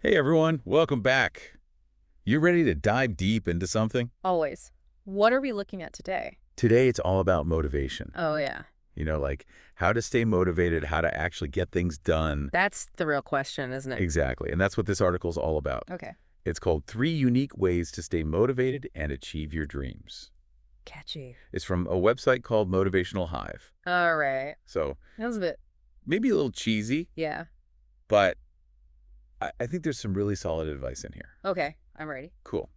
Hey everyone, welcome back. You ready to dive deep into something? Always. What are we looking at today? Today it's all about motivation. Oh, yeah. Like how to stay motivated, how to actually get things done. That's the real question, isn't it? Exactly. And that's what this article is all about. Okay. It's called 3 Unique Ways to Stay Motivated and Achieve Your Dreams. Catchy. It's from a website called Motivational Hive. All right. So That was a bit, maybe a little cheesy, yeah. but I think there's some really solid advice in here. Okay, I'm ready. Cool.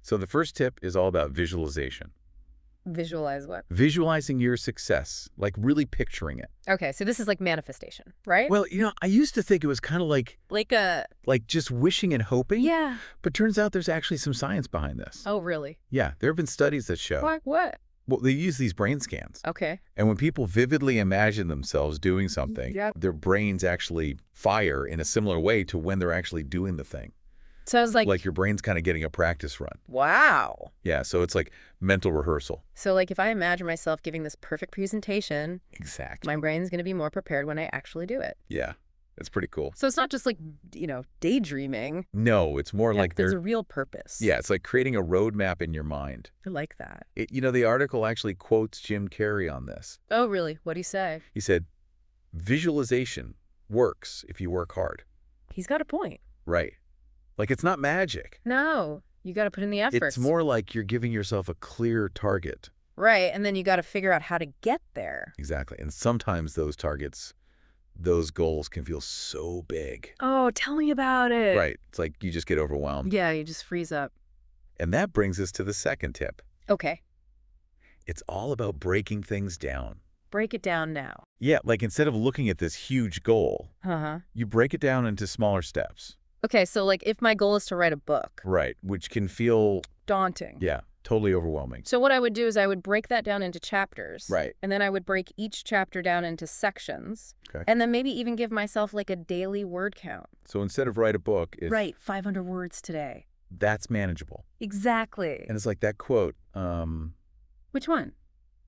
So the first tip is all about visualization. Visualize what? Visualizing your success, like really picturing it. Okay, so this is like manifestation, right? Well, I used to think it was kind of like Like just wishing and hoping. yeah. But turns out there's actually some science behind this. Oh, really? Yeah, there have been studies that show. Like what? Well, they use these brain scans. Okay. And when people vividly imagine themselves doing something, Yeah. their brains actually fire in a similar way to when they're actually doing the thing. Sounds like Like your brain's kind of getting a practice run. wow. Yeah, so it's like mental rehearsal. So like if I imagine myself giving this perfect presentation, Exactly. my brain's going to be more prepared when I actually do it. Yeah, it's pretty cool. So it's not just like, daydreaming. No, it's more like there's they're, a real purpose. yeah, it's like creating a roadmap in your mind. I like that. The article actually quotes Jim Carrey on this. Oh, really? What'd he say? He said, visualization works if you work hard. He's got a point. Right. Like it's not magic. No, you got to put in the effort. It's more like you're giving yourself a clear target. Right, and then you got to figure out how to get there. Exactly. And sometimes those targets, those goals can feel so big. Oh, tell me about it. Right. It's like you just get overwhelmed. Yeah, you just freeze up. And that brings us to the second tip. Okay, It's all about breaking things down. break it down now. Yeah, like instead of looking at this huge goal, Uh-huh. you break it down into smaller steps. Okay, so like if my goal is to write a book, Right, which can feel, daunting. yeah, totally overwhelming. So what I would do is I would break that down into chapters. Right. And then I would break each chapter down into sections. Okay. And then maybe even give myself like a daily word count. So instead of write a book, it's, Right, 500 words today. that's manageable. Exactly. And it's like that quote, Which one?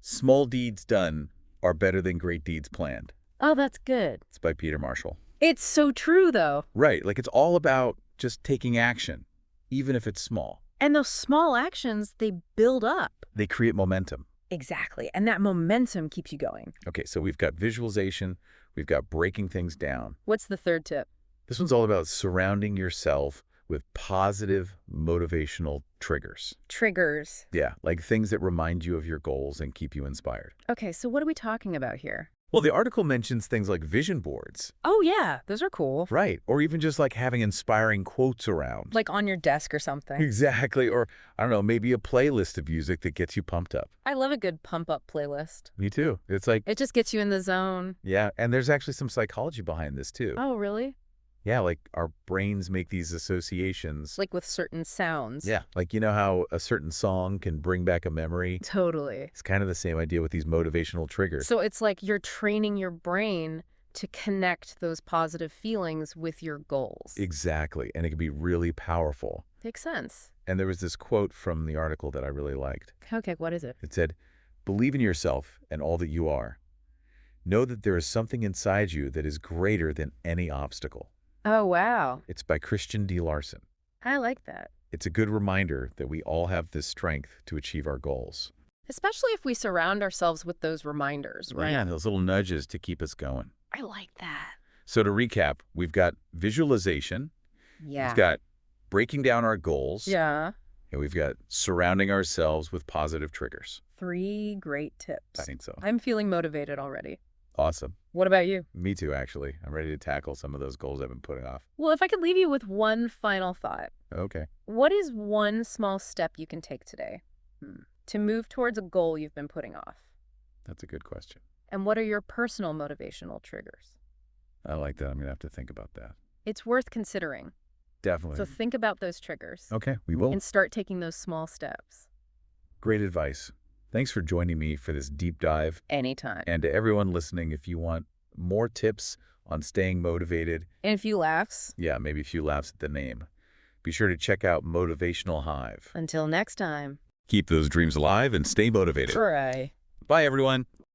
small deeds done are better than great deeds planned. Oh, that's good. It's by Peter Marshall. It's so true, though. Right, like it's all about just taking action, even if it's small. And those small actions, they build up. They create momentum. Exactly. And that momentum keeps you going. Okay, so we've got visualization, we've got breaking things down. What's the third tip? This one's all about surrounding yourself with positive motivational triggers. Triggers. Yeah, like things that remind you of your goals and keep you inspired. Okay, so what are we talking about here? Well, the article mentions things like vision boards. Oh, yeah. Those are cool. Right, or even just like having inspiring quotes around. Like on your desk or something. Exactly, or I don't know, maybe a playlist of music that gets you pumped up. I love a good pump-up playlist. Me too. It's like, It just gets you in the zone. yeah, and there's actually some psychology behind this too. Oh, really? Yeah, like our brains make these associations. Like with certain sounds. Yeah, like you know how a certain song can bring back a memory? Totally. It's kind of the same idea with these motivational triggers. So it's like you're training your brain to connect those positive feelings with your goals. Exactly, and it can be really powerful. Makes sense. And there was this quote from the article that I really liked. Okay, what is it? It said, "Believe in yourself and all that you are. Know that there is something inside you that is greater than any obstacle." Oh, wow. It's by Christian D. Larson. I like that. It's a good reminder that we all have this strength to achieve our goals. Especially if we surround ourselves with those reminders, right? Yeah, those little nudges to keep us going. I like that. So to recap, we've got visualization, Yeah. we've got breaking down our goals, Yeah. and we've got surrounding ourselves with positive triggers. 3 great tips. I think so. I'm feeling motivated already. Awesome. What about you? Me too, actually. I'm ready to tackle some of those goals I've been putting off. Well, if I could leave you with one final thought, Okay. what is one small step you can take today to move towards a goal you've been putting off? That's a good question. And what are your personal motivational triggers? I like that. I'm going to have to think about that. It's worth considering. Definitely. So think about those triggers Okay, we will. and start taking those small steps. Great advice. Thanks for joining me for this deep dive. Anytime. And to everyone listening, if you want more tips on staying motivated, And a few laughs. yeah, maybe a few laughs at the name, be sure to check out Motivational Hive. Until next time. Keep those dreams alive and stay motivated. Try. Bye, everyone.